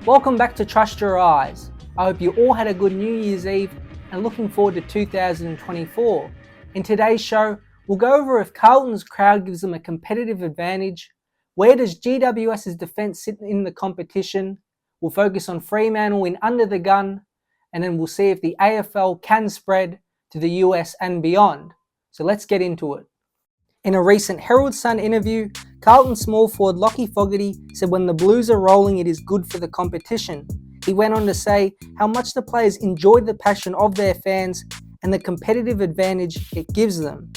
Welcome back to Trust Your Eyes. I hope you all had a good New Year's Eve and looking forward to 2024. In today's show, we'll go over if Carlton's crowd gives them a competitive advantage, where does GWS's defence sit in the competition, we'll focus on Fremantle in under the gun, and then we'll see if the AFL can spread to the US and beyond. So let's get into it. In a recent Herald Sun interview, Carlton small forward Lockie Fogarty said when the Blues are rolling it is good for the competition. He went on to say how much the players enjoy the passion of their fans and the competitive advantage it gives them.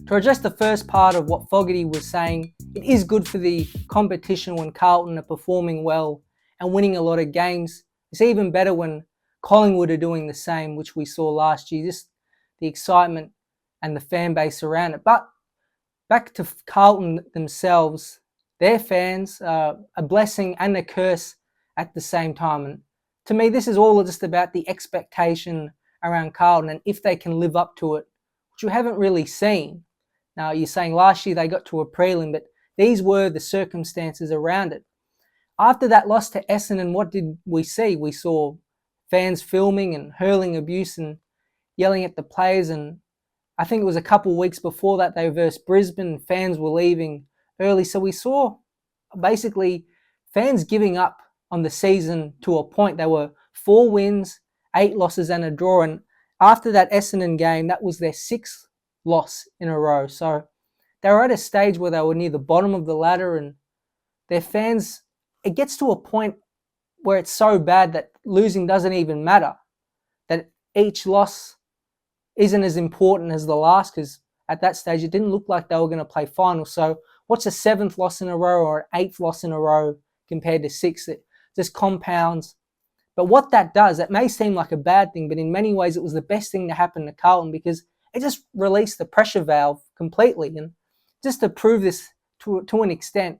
To address the first part of what Fogarty was saying, it is good for the competition when Carlton are performing well and winning a lot of games. It's even better when Collingwood are doing the same, which we saw last year, just the excitement and the fan base around it. But back to Carlton themselves, their fans are a blessing and a curse at the same time. And to me, this is all just about the expectation around Carlton and if they can live up to it, which we haven't really seen. Now, you're saying last year they got to a prelim, but these were the circumstances around it. After that loss to Essendon, what did we see? We saw fans filming and hurling abuse and yelling at the players, and I think it was a couple of weeks before that they versed Brisbane. Fans were leaving early. So we saw basically fans giving up on the season to a point. They were 4 wins, 8 losses and a draw. And after that Essendon game, that was their 6th loss in a row. So they were at a stage where they were near the bottom of the ladder, and their fans, it gets to a point where it's so bad that losing doesn't even matter. That each loss isn't as important as the last, because at that stage it didn't look like they were going to play finals. So what's a 7th loss in a row or an 8th loss in a row compared to 6? It just compounds. But what that does, it may seem like a bad thing, but in many ways it was the best thing to happen to Carlton, because it just released the pressure valve completely. And just to prove this to an extent,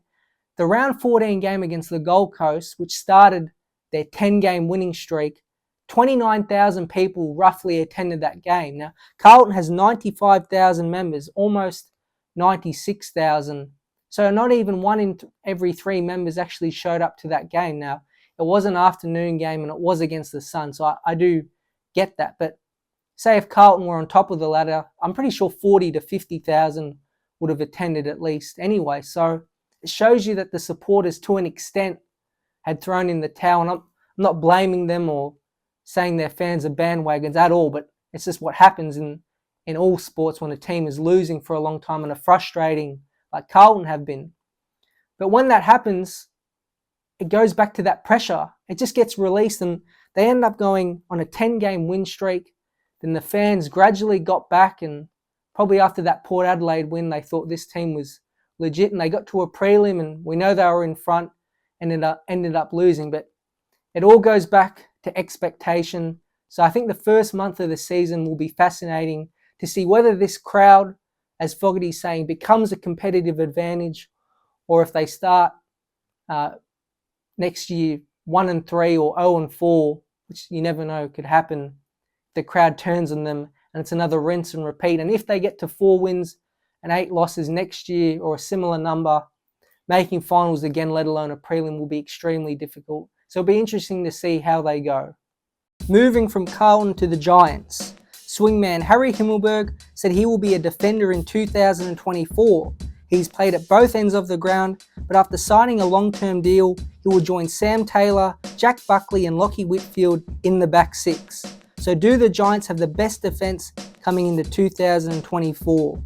the round 14 game against the Gold Coast, which started their 10-game winning streak, 29,000 people roughly attended that game. Now, Carlton has 95,000 members, almost 96,000. So not even 1 in every 3 members actually showed up to that game. Now, it was an afternoon game and it was against the sun, so I do get that. But say if Carlton were on top of the ladder, I'm pretty sure 40 to 50,000 would have attended at least anyway. So it shows you that the supporters, to an extent, had thrown in the towel. And I'm not blaming them or saying their fans are bandwagons at all, but it's just what happens in all sports when a team is losing for a long time and are frustrating, like Carlton have been. But when that happens, it goes back to that pressure. It just gets released and they end up going on a 10-game win streak. Then the fans gradually got back, and probably after that Port Adelaide win, they thought this team was legit, and they got to a prelim, and we know they were in front and ended up losing. But it all goes back to expectation. So I think the first month of the season will be fascinating to see whether this crowd, as Fogarty's saying, becomes a competitive advantage, or if they start next year 1-3 or 0-4, which you never know could happen. The crowd turns on them and it's another rinse and repeat. And if they get to 4 wins and 8 losses next year or a similar number, making finals again, let alone a prelim, will be extremely difficult. So it'll be interesting to see how they go. Moving from Carlton to the Giants, swingman Harry Himmelberg said he will be a defender in 2024. He's played at both ends of the ground, but after signing a long-term deal, he will join Sam Taylor, Jack Buckley and Lachie Whitfield in the back 6. So do the Giants have the best defence coming into 2024?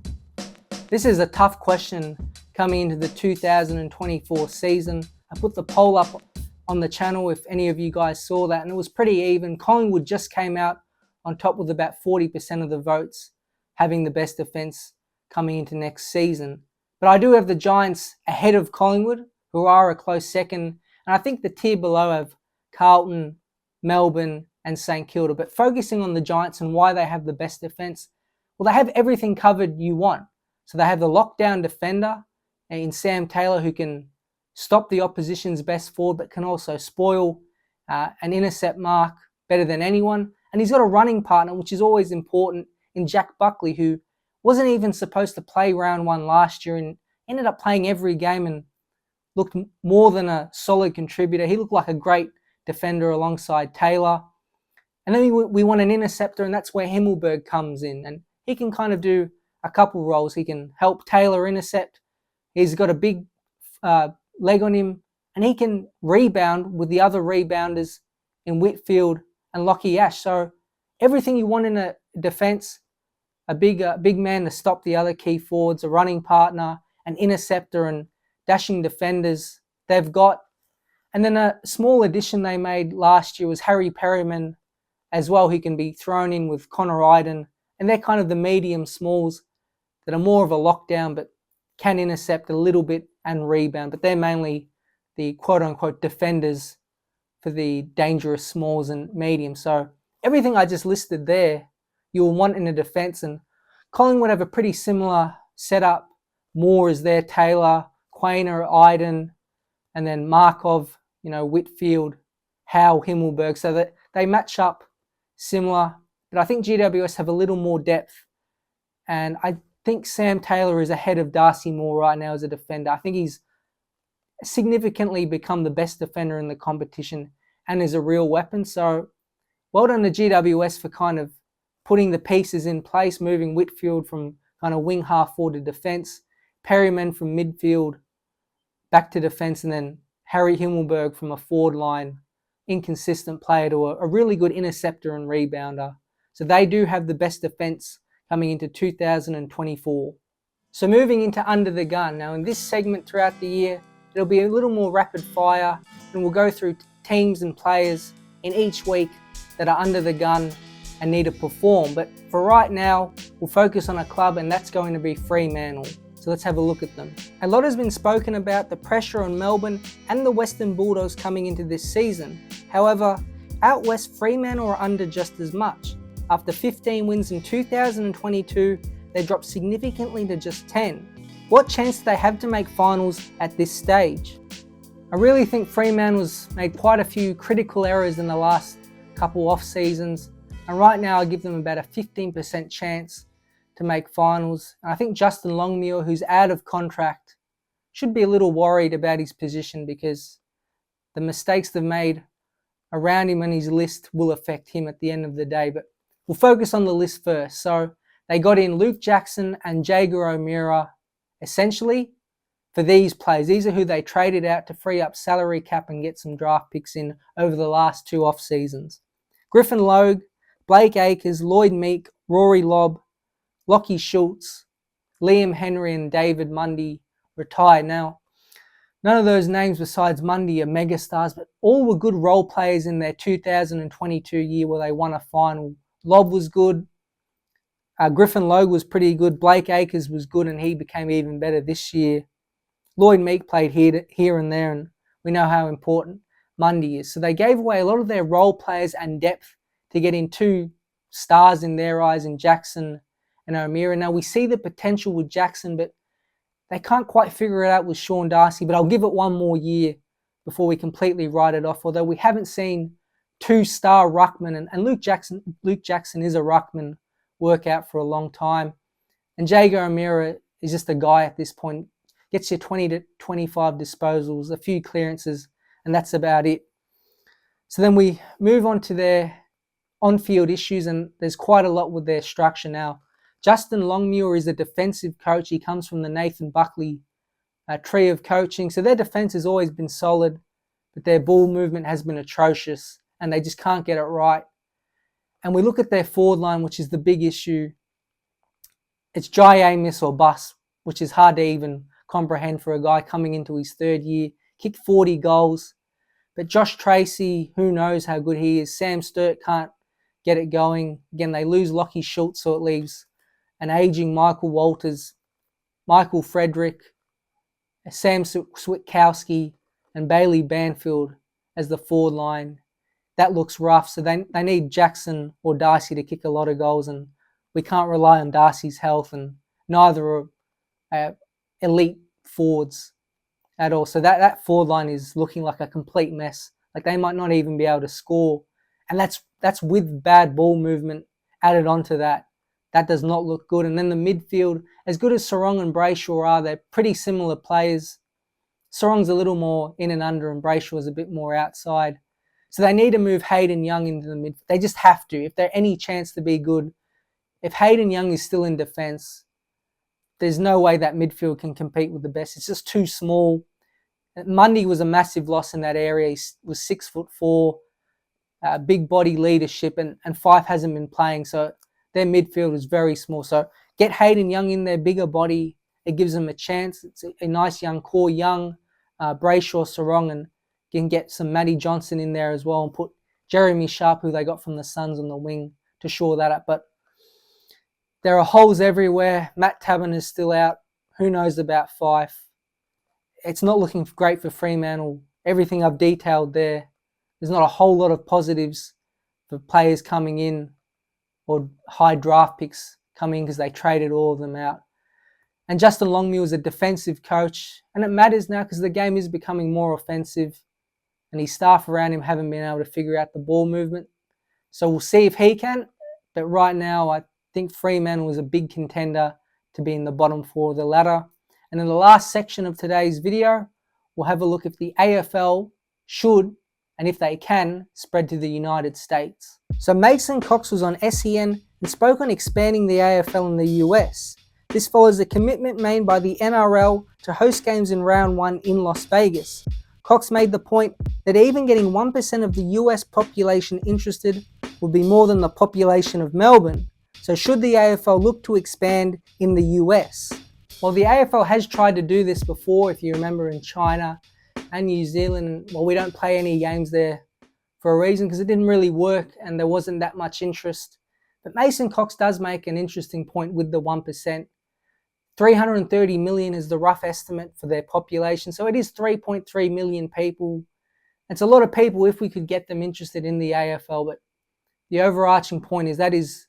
This is a tough question coming into the 2024 season. I put the poll up on the channel if any of you guys saw that, and it was pretty even. Collingwood just came out on top with about 40% of the votes having the best defence coming into next season. But I do have the Giants ahead of Collingwood, who are a close second, and I think the tier below have Carlton, Melbourne and St Kilda. But focusing on the Giants and why they have the best defence, well, they have everything covered you want. So they have the lockdown defender in Sam Taylor, who can stop the opposition's best forward, but can also spoil an intercept mark better than anyone. And he's got a running partner, which is always important, in Jack Buckley, who wasn't even supposed to play round 1 last year and ended up playing every game and looked more than a solid contributor. He looked like a great defender alongside Taylor. And then we want an interceptor, and that's where Himmelberg comes in. And he can kind of do a couple roles. He can help Taylor intercept. He's got a big leg on him, and he can rebound with the other rebounders in Whitfield and Lockie Ash. So everything you want in a defence, a big man to stop the other key forwards, a running partner, an interceptor, and dashing defenders they've got. And then a small addition they made last year was Harry Perryman as well. He can be thrown in with Connor Iden, and they're kind of the medium smalls that are more of a lockdown but can intercept a little bit and rebound. But they're mainly the quote-unquote defenders for the dangerous smalls and mediums. So everything I just listed there, you'll want in a defence. And Collingwood have a pretty similar setup. Moore is there, Taylor, Quainer, Iden, and then Markov, Whitfield, Howe, Himmelberg. So that they match up similar. But I think GWS have a little more depth. And I think Sam Taylor is ahead of Darcy Moore right now as a defender. I think he's significantly become the best defender in the competition and is a real weapon. So well done to GWS for kind of putting the pieces in place, moving Whitfield from kind of wing half forward to defence, Perryman from midfield back to defence, and then Harry Himmelberg from a forward line, inconsistent player to a really good interceptor and rebounder. So they do have the best defence coming into 2024. So moving into Under the Gun. Now in this segment throughout the year, it'll be a little more rapid fire, and we'll go through teams and players in each week that are under the gun and need to perform. But for right now, we'll focus on a club, and that's going to be Fremantle. So let's have a look at them. A lot has been spoken about the pressure on Melbourne and the Western Bulldogs coming into this season. However, out west, Fremantle are under just as much. After 15 wins in 2022, they dropped significantly to just 10. What chance do they have to make finals at this stage? I really think Fremantle's made quite a few critical errors in the last couple off seasons, and right now I give them about a 15% chance to make finals. And I think Justin Longmuir, who's out of contract, should be a little worried about his position because the mistakes they've made around him and his list will affect him at the end of the day. But we'll focus on the list first. So they got in Luke Jackson and Jaeger O'Meara essentially for these players. These are who they traded out to free up salary cap and get some draft picks in over the last two off seasons. Griffin Logue, Blake Acres, Lloyd Meek, Rory Lobb, Lockie Schultz, Liam Henry and David Mundy retired. Now, none of those names besides Mundy are megastars, but all were good role players in their 2022 year where they won a final. Lobb was good. Griffin Logue was pretty good. Blake Acres was good, and he became even better this year. Lloyd Meek played here and there, and we know how important Mundy is. So they gave away a lot of their role players and depth to get in two stars in their eyes in Jackson and O'Meara. Now we see the potential with Jackson, but they can't quite figure it out with Sean Darcy. But I'll give it one more year before we completely write it off. Although we haven't seen two-star ruckman, and Luke Jackson is a ruckman workout for a long time. And Jaeger O'Meara is just a guy at this point. Gets you 20 to 25 disposals, a few clearances, and that's about it. So then we move on to their on-field issues, and there's quite a lot with their structure now. Justin Longmuir is a defensive coach. He comes from the Nathan Buckley tree of coaching. So their defense has always been solid, but their ball movement has been atrocious, and they just can't get it right. And we look at their forward line, which is the big issue. It's Jai Amos or bust, which is hard to even comprehend for a guy coming into his third year. Kicked 40 goals. But Josh Tracy, who knows how good he is. Sam Sturt can't get it going. Again, they lose Lockie Schultz, so it leaves an aging Michael Walters, Michael Frederick, Sam Switkowski, and Bailey Banfield as the forward line. That looks rough, so they need Jackson or Darcy to kick a lot of goals, and we can't rely on Darcy's health, and neither are elite forwards at all. So that forward line is looking like a complete mess. Like they might not even be able to score, and that's with bad ball movement added onto that. That does not look good. And then the midfield, as good as Sarong and Brayshaw are, they're pretty similar players. Sarong's a little more in and under, and Brayshaw is a bit more outside. So they need to move Hayden Young into the mid. They just have to. If they're any chance to be good, if Hayden Young is still in defence, there's no way that midfield can compete with the best. It's just too small. Mundy was a massive loss in that area. He was 6'4", big body leadership, and Fife hasn't been playing, so their midfield is very small. So get Hayden Young in there, bigger body. It gives them a chance. It's a nice young core, Young, Brayshaw, Sarong, and you can get some Matty Johnson in there as well and put Jeremy Sharp, who they got from the Suns, on the wing to shore that up. But there are holes everywhere. Matt Tabbin is still out. Who knows about Fife? It's not looking great for Fremantle. Everything I've detailed there, there's not a whole lot of positives for players coming in or high draft picks coming in because they traded all of them out. And Justin Longmuir is a defensive coach, and it matters now because the game is becoming more offensive and his staff around him haven't been able to figure out the ball movement. So we'll see if he can. But right now, I think Fremantle is a big contender to be in the bottom four of the ladder. And in the last section of today's video, we'll have a look if the AFL should, and if they can, spread to the United States. So Mason Cox was on SEN and spoke on expanding the AFL in the US. This follows a commitment made by the NRL to host games in round 1 in Las Vegas. Cox made the point that even getting 1% of the US population interested would be more than the population of Melbourne. So should the AFL look to expand in the US? Well, the AFL has tried to do this before, if you remember, in China and New Zealand. Well, we don't play any games there for a reason because it didn't really work and there wasn't that much interest. But Mason Cox does make an interesting point with the 1%. 330 million is the rough estimate for their population. So it is 3.3 million people. It's a lot of people if we could get them interested in the AFL. But the overarching point is that is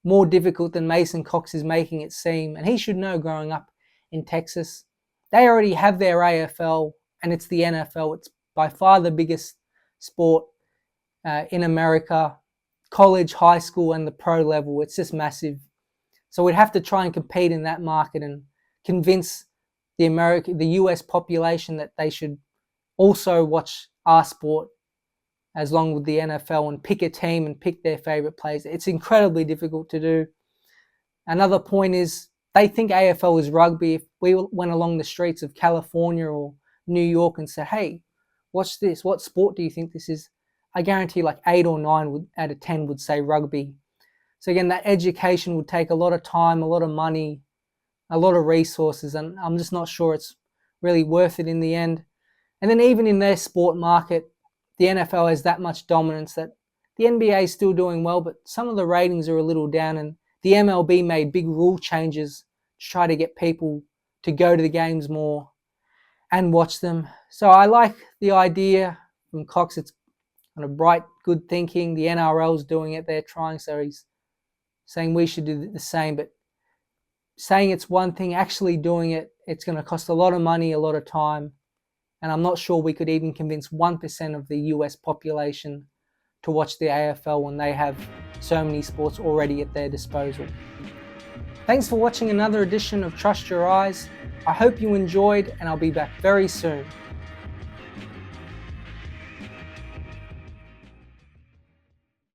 more difficult than Mason Cox is making it seem. And he should know, growing up in Texas, they already have their AFL and it's the NFL. It's by far the biggest sport in America, college, high school, and the pro level. It's just massive. So we'd have to try and compete in that market and convince the US population that they should also watch our sport as long with the NFL and pick a team and pick their favorite players. It's incredibly difficult to do. Another point is they think AFL is rugby. If we went along the streets of California or New York and said, hey, watch this, what sport do you think this is? I guarantee like 8 or 9 out of 10 would say rugby. So again, that education would take a lot of time, a lot of money, a lot of resources, and I'm just not sure it's really worth it in the end. And then even in their sport market, the NFL has that much dominance that the NBA is still doing well, but some of the ratings are a little down, and the MLB made big rule changes to try to get people to go to the games more and watch them. So I like the idea from Cox. It's kind of bright, good thinking. The NRL's doing it. They're trying, so he's saying we should do the same. But saying it's one thing, actually doing it, it's going to cost a lot of money, a lot of time. And I'm not sure we could even convince 1% of the US population to watch the AFL when they have so many sports already at their disposal. Thanks for watching another edition of Trust Your Eyes. I hope you enjoyed, and I'll be back very soon.